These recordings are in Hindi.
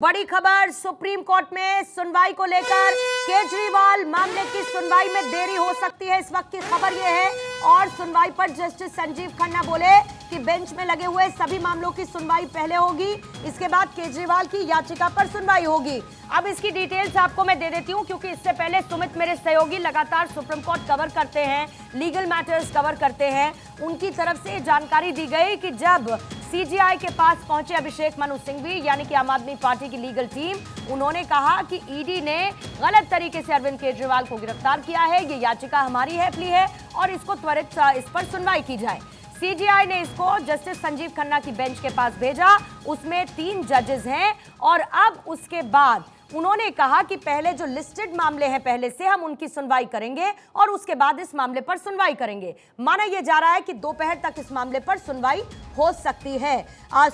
बड़ी खबर, सुप्रीम कोर्ट में सुनवाई को लेकर केजरीवाल मामले की सुनवाई में देरी हो सकती है। इस वक्त की खबर यह है और सुनवाई पर जस्टिस संजीव खन्ना बोले कि बेंच में लगे हुए सभी मामलों की सुनवाई पहले होगी, इसके बाद केजरीवाल की याचिका पर सुनवाई होगी। अब इसकी डिटेल्स आपको मैं दे देती हूं क्योंकि इससे पहले सुमित मेरे सहयोगी लगातार सुप्रीम कोर्ट कवर करते हैं, लीगल मैटर्स कवर करते हैं। उनकी तरफ से जानकारी दी गई कि जब सीजीआई के पास पहुंचे अभिषेक मनु सिंघवी यानी कि आम आदमी पार्टी की लीगल टीम, उन्होंने कहा कि ईडी ने गलत तरीके से अरविंद केजरीवाल को गिरफ्तार किया है, ये याचिका हमारी है, प्ली है और इसको त्वरित इस पर सुनवाई की जाए। सीजीआई ने इसको जस्टिस संजीव खन्ना की बेंच के पास भेजा, उसमें 3 जजेस हैं और अब उसके बाद उन्होंने कहा कि पहले जो लिस्टेड मामले हैं पहले से हम उनकी सुनवाई करेंगे और उसके बाद इस मामले पर सुनवाई करेंगे। माना यह जा रहा है कि दोपहर तक इस मामले पर सुनवाई हो सकती है।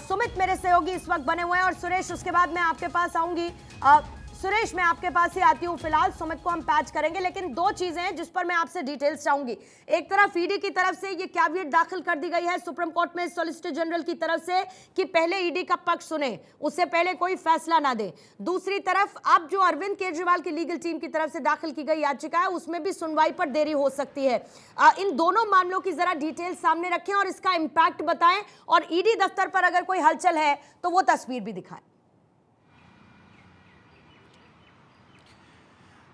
सुमित मेरे सहयोगी इस वक्त बने हुए हैं और सुरेश उसके बाद मैं आपके पास आऊंगी। सुरेश मैं आपके पास ही आती हूँ, फिलहाल सुमित को हम पैच करेंगे, लेकिन 2 चीजें हैं जिस पर मैं आपसे डिटेल्स चाहूंगी। एक तरफ ईडी की तरफ से ये कैविएट दाखिल कर दी गई है सुप्रीम कोर्ट में सॉलिसिटर जनरल की तरफ से कि पहले ईडी का पक्ष सुने, उससे पहले कोई फैसला ना दे। दूसरी तरफ अब जो अरविंद केजरीवाल की लीगल टीम की तरफ से दाखिल की गई याचिका है उसमें भी सुनवाई पर देरी हो सकती है। इन दोनों मामलों की जरा डिटेल सामने रखें और इसका इंपैक्ट बताएं और ईडी दफ्तर पर अगर कोई हलचल है तो वो तस्वीर भी दिखाएं।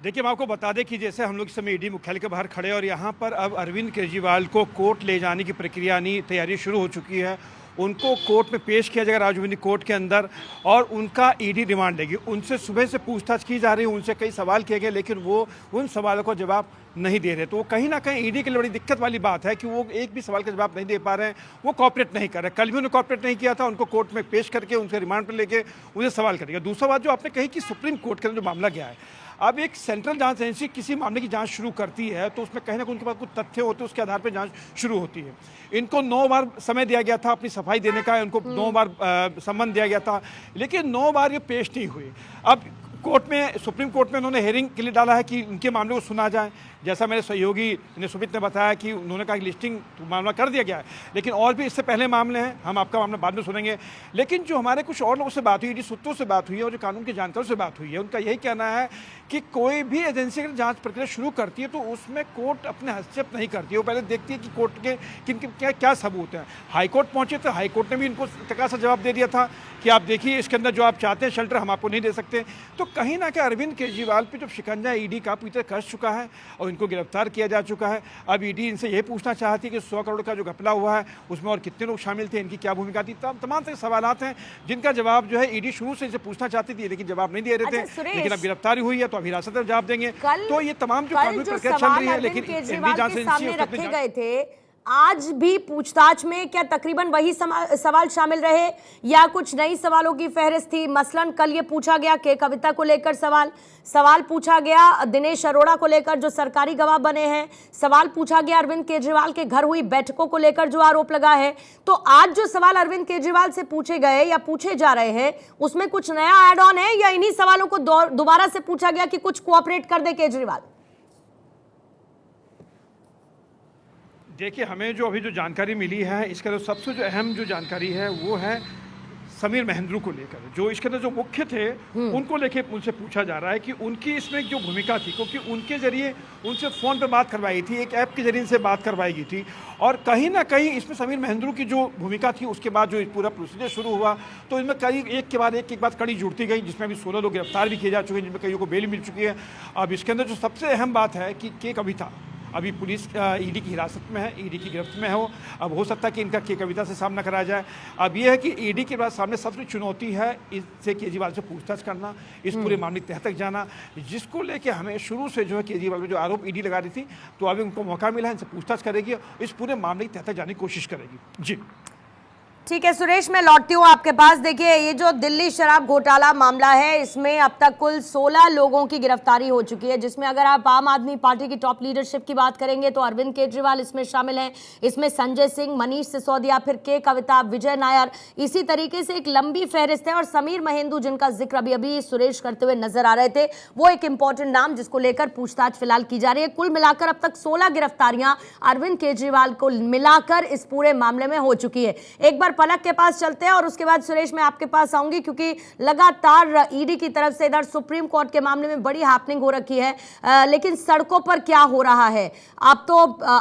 देखिए, मैं आपको बता दें कि जैसे हम लोग इस समय ईडी मुख्यालय के बाहर खड़े और यहाँ पर अब अरविंद केजरीवाल को कोर्ट ले जाने की प्रक्रिया तैयारी शुरू हो चुकी है। उनको कोर्ट में पेश किया जाएगा राजधानी कोर्ट के अंदर और उनका ईडी रिमांड लेगी। उनसे सुबह से पूछताछ की जा रही है, उनसे कई सवाल किए गए लेकिन वो उन सवालों को जवाब नहीं दे रहे। तो वो कहीं ना कहीं ईडी के लिए बड़ी दिक्कत वाली बात है कि वो एक भी सवाल का जवाब नहीं दे पा रहे हैं, वो कॉपरेट नहीं कर रहे। कल भी उन्होंने कॉपरेट नहीं किया था, उनको कोर्ट में पेश करके उनसे रिमांड पर लेके उन्हें सवाल करेगा। दूसरा बात जो आपने कही कि सुप्रीम कोर्ट के अंदर जो मामला गया है, अब एक सेंट्रल जांच एजेंसी किसी मामले की जांच शुरू करती है तो उसमें कहीं ना कहीं उनके पास कुछ तथ्य होते हैं, उसके आधार पर जांच शुरू होती है। इनको 9 बार समय दिया गया था अपनी सफाई देने का, उनको 9 बार सम्मन दिया गया था लेकिन 9 बार ये पेश नहीं हुए। अब कोर्ट में, सुप्रीम कोर्ट में उन्होंने हेयरिंग के लिए डाला है कि उनके मामले को सुना जाए। जैसा मेरे सहयोगी ने सुमित ने बताया कि उन्होंने कहा कि लिस्टिंग मामला कर दिया गया है, लेकिन और भी इससे पहले मामले हैं, हम आपका मामला बाद में सुनेंगे। लेकिन जो हमारे कुछ और लोगों से बात हुई, ईडी सूत्रों से बात हुई है और जो कानून के जानकारों से बात हुई है, उनका यही कहना है कि कोई भी एजेंसी अगर जांच प्रक्रिया शुरू करती है तो उसमें कोर्ट अपने हस्तक्षेप नहीं करती है। वो पहले देखती है कि कोर्ट के किन क्या सबूत हैं। हाईकोर्ट पहुंचे तो हाईकोर्ट ने भी इनको तकासा जवाब दे दिया था कि आप देखिए इसके अंदर जो आप चाहते हैं शेल्टर हम आपको नहीं दे सकते। तो कहीं ना कहीं अरविंद केजरीवाल पे जो शिकंजा ईडी का पूरी तरह कस चुका है और इनको गिरफ्तार किया जा चुका है। अब ईडी इनसे यही पूछना चाहती है कि 100 करोड़ का जो घपला हुआ है उसमें और कितने लोग शामिल थे, इनकी क्या भूमिका थी। तमाम तरह के सवालात हैं जिनका जवाब जो है ईडी शुरू से इनसे पूछना चाहती थी लेकिन जवाब नहीं दे रहे थे। लेकिन अब गिरफ्तारी हुई है तो अब हिरासत में जवाब देंगे। तो ये तमाम जो कानूनी प्रक्रिया चल रही है लेकिन सामने रखे गए थे, आज भी पूछताछ में क्या तकरीबन वही सवाल शामिल रहे या कुछ नई सवालों की फहरिस्त थी? मसलन कल ये पूछा गया के कविता को लेकर सवाल पूछा गया दिनेश अरोड़ा को लेकर जो सरकारी गवाह बने हैं, सवाल पूछा गया अरविंद केजरीवाल के घर हुई बैठकों को लेकर जो आरोप लगा है। तो आज जो सवाल अरविंद केजरीवाल से पूछे गए या पूछे जा रहे हैं उसमें कुछ नया एड ऑन है या इन्हीं सवालों को दोबारा से पूछा गया कि कुछ कोऑपरेट कर दे केजरीवाल? देखिए, हमें जो अभी जो जानकारी मिली है इसके अंदर सबसे जो अहम जो जानकारी है वो है समीर महेंद्रू को लेकर। जो इसके अंदर जो मुख्य थे उनको लेके उनसे पूछा जा रहा है कि उनकी इसमें जो भूमिका थी, क्योंकि उनके जरिए उनसे फ़ोन पर बात करवाई थी, एक ऐप के जरिए से बात करवाई गई थी और कहीं ना कहीं इसमें समीर महेंद्रू की जो भूमिका थी उसके बाद जो पूरा प्रोसीजर शुरू हुआ तो इसमें कई एक के बाद कड़ी जुड़ती गई, जिसमें अभी 16 लोग गिरफ्तार भी किए जा चुके हैं, जिनमें कईयों को बेल मिल चुकी है। अब इसके अंदर जो सबसे अहम बात है कि के कविता अभी पुलिस ईडी की हिरासत में है, ईडी की गिरफ्त में है। अब हो सकता है कि इनका के कविता से सामना कराया जाए। अब यह है कि ईडी के बाद सामने सबसे चुनौती है इससे केजरीवाल से पूछताछ करना, इस पूरे मामले तह तक जाना, जिसको लेके हमें शुरू से जो है केजरीवाल में जो आरोप ईडी लगा रही थी तो अभी उनको मौका मिला है, इनसे पूछताछ करेगी, इस पूरे मामले की तह तक जाने की कोशिश करेगी। जी ठीक है सुरेश, मैं लौटती हूँ आपके पास। देखिए, ये जो दिल्ली शराब घोटाला मामला है इसमें अब तक कुल 16 लोगों की गिरफ्तारी हो चुकी है, जिसमें अगर आप आम आदमी पार्टी की टॉप लीडरशिप की बात करेंगे तो अरविंद केजरीवाल इसमें शामिल हैं, इसमें संजय सिंह, मनीष सिसोदिया, फिर के कविता, विजय नायर, इसी तरीके से एक लंबी फहरिस्त है। और समीर महेंद्रू जिनका जिक्र अभी अभी सुरेश करते हुए नजर आ रहे थे, वो एक इंपॉर्टेंट नाम जिसको लेकर पूछताछ फिलहाल की जा रही है। कुल मिलाकर अब तक 16 गिरफ्तारियां अरविंद केजरीवाल को मिलाकर इस पूरे मामले में हो चुकी है। एक बार पलक के पास चलते हैं और उसके बाद सुरेश मैं आपके पास आऊंगी, क्योंकि लगातार ईडी की तरफ से इधर सुप्रीम कोर्ट के मामले में बड़ी हैपनिंग हो रखी है, लेकिन सड़कों पर क्या हो रहा है? अब तो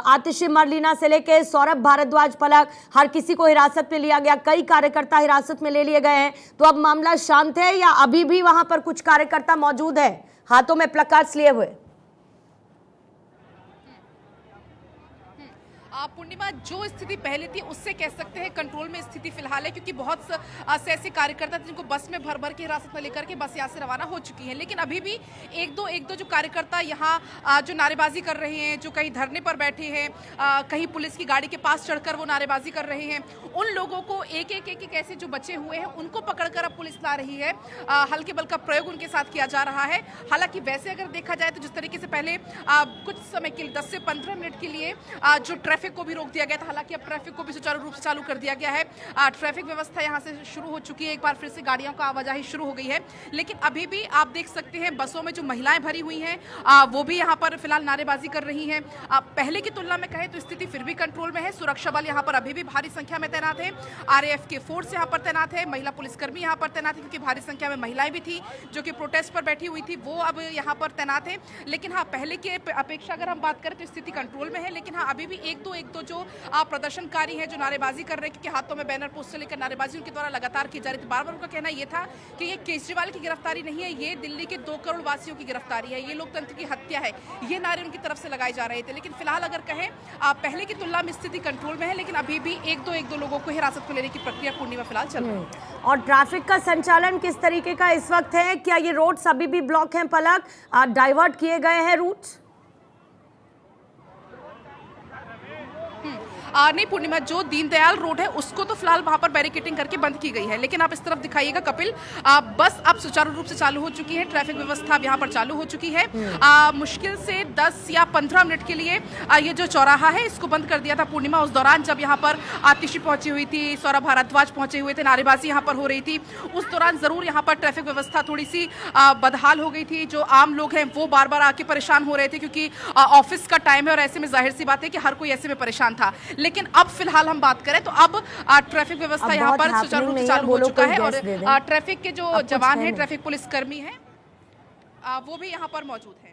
आतिशी मरलीना से लेके सौरभ भारद्वाज पलक हर किसी को हिरासत में लिया गया, कई कार्यकर्ता हिरासत में ले लिए गए हैं। तो अब मामला शांत है या अभी भी वहां पर कुछ कार्यकर्ता मौजूद है हाथों में प्लकार्ड्स लिए हुए? पूर्णिमा, जो स्थिति पहले थी उससे कह सकते हैं कंट्रोल में स्थिति फिलहाल है, क्योंकि बहुत से ऐसे कार्यकर्ता थे जिनको बस में भर भर के हिरासत में लेकर के बस यहाँ से रवाना हो चुकी है। लेकिन अभी भी एक दो जो कार्यकर्ता यहाँ जो नारेबाजी कर रहे हैं, जो कहीं धरने पर बैठे हैं, कहीं पुलिस की गाड़ी के पास चढ़कर वो नारेबाजी कर रहे हैं, उन लोगों को एक एक ऐसे जो बचे हुए हैं उनको पकड़कर अब पुलिस ला रही है। हल्के बल का प्रयोग उनके साथ किया जा रहा है। हालांकि वैसे अगर देखा जाए तो जिस तरीके से पहले कुछ समय के लिए 10 से 15 मिनट के लिए जो ट्रैफिक को भी रोक दिया गया था, हालांकि अब ट्रैफिक को भी सुचारू रूप से चालू कर दिया गया है। ट्रैफिक व्यवस्था यहां से शुरू हो चुकी है, एक बार फिर से गाड़ियों का आवाजाही शुरू हो गई है। लेकिन अभी भी आप देख सकते हैं बसों में जो महिलाएं भरी हुई हैं वो भी यहां पर फिलहाल नारेबाजी कर रही हैं। पहले की तुलना में कहें तो स्थिति फिर भी कंट्रोल में है। सुरक्षा बल यहां पर अभी भी भारी संख्या में तैनात है। RAF के फोर्स यहां पर तैनात है, महिला पुलिसकर्मी यहां पर तैनात है, क्योंकि भारी संख्या में महिलाएं भी थी जो कि प्रोटेस्ट पर बैठी हुई थी, वो अब यहां पर तैनात है। लेकिन हाँ, पहले की अपेक्षा अगर हम बात करें तो स्थिति कंट्रोल में है। लेकिन हाँ, अभी भी एक दो जो प्रदर्शनकारी हैं जो नारेबाजी कर रहे हैं, क्योंकि हाथों में बैनर पोस्टर लेकर नारेबाजी उनके द्वारा लगातार की जा रही थी। बार बार उनका कहना यह था कि ये केजरीवाल की गिरफ्तारी नहीं है, ये दिल्ली के 2 करोड़ वासियों की गिरफ्तारी है, ये लोकतंत्र की हत्या है, ये नारे उनकी तरफ से लगाए जा रहे थे। लेकिन फिलहाल अगर कहें पहले की तुलना में स्थिति कंट्रोल में है, लेकिन अभी भी एक दो लोगों को हिरासत में लेने की प्रक्रिया पूर्णिमा फिलहाल चल रही है। और ट्रैफिक का संचालन किस तरीके का इस वक्त है? क्या ये रोड्स अभी भी ब्लॉक हैं पलक, डाइवर्ट किए गए हैं रूट्स? नहीं पूर्णिमा, जो दीनदयाल रोड है उसको तो फिलहाल वहां पर बैरिकेटिंग करके बंद की गई है। लेकिन आप इस तरफ दिखाइएगा कपिल, बस अब सुचारू रूप से चालू हो चुकी है, ट्रैफिक व्यवस्था अब यहाँ पर चालू हो चुकी है। मुश्किल से 10 या 15 मिनट के लिए ये जो चौराहा है इसको बंद कर दिया था पूर्णिमा। उस दौरान जब यहाँ पर आतिशी पहुंची हुई थी, सौरभ भारद्वाज पहुंचे हुए थे, नारेबाजी यहाँ पर हो रही थी, उस दौरान जरूर यहाँ पर ट्रैफिक व्यवस्था थोड़ी सी बदहाल हो गई थी। जो आम लोग हैं वो बार बार आके परेशान हो रहे थे, क्योंकि ऑफिस का टाइम है और ऐसे में जाहिर सी बात है कि हर कोई ऐसे में परेशान था। लेकिन अब फिलहाल हम बात करें तो अब ट्रैफिक व्यवस्था यहाँ पर सुचारू रूप से चालू हो चुका है और ट्रैफिक के जो जवान हैं, ट्रैफिक पुलिस कर्मी हैं, वो भी यहाँ पर मौजूद हैं।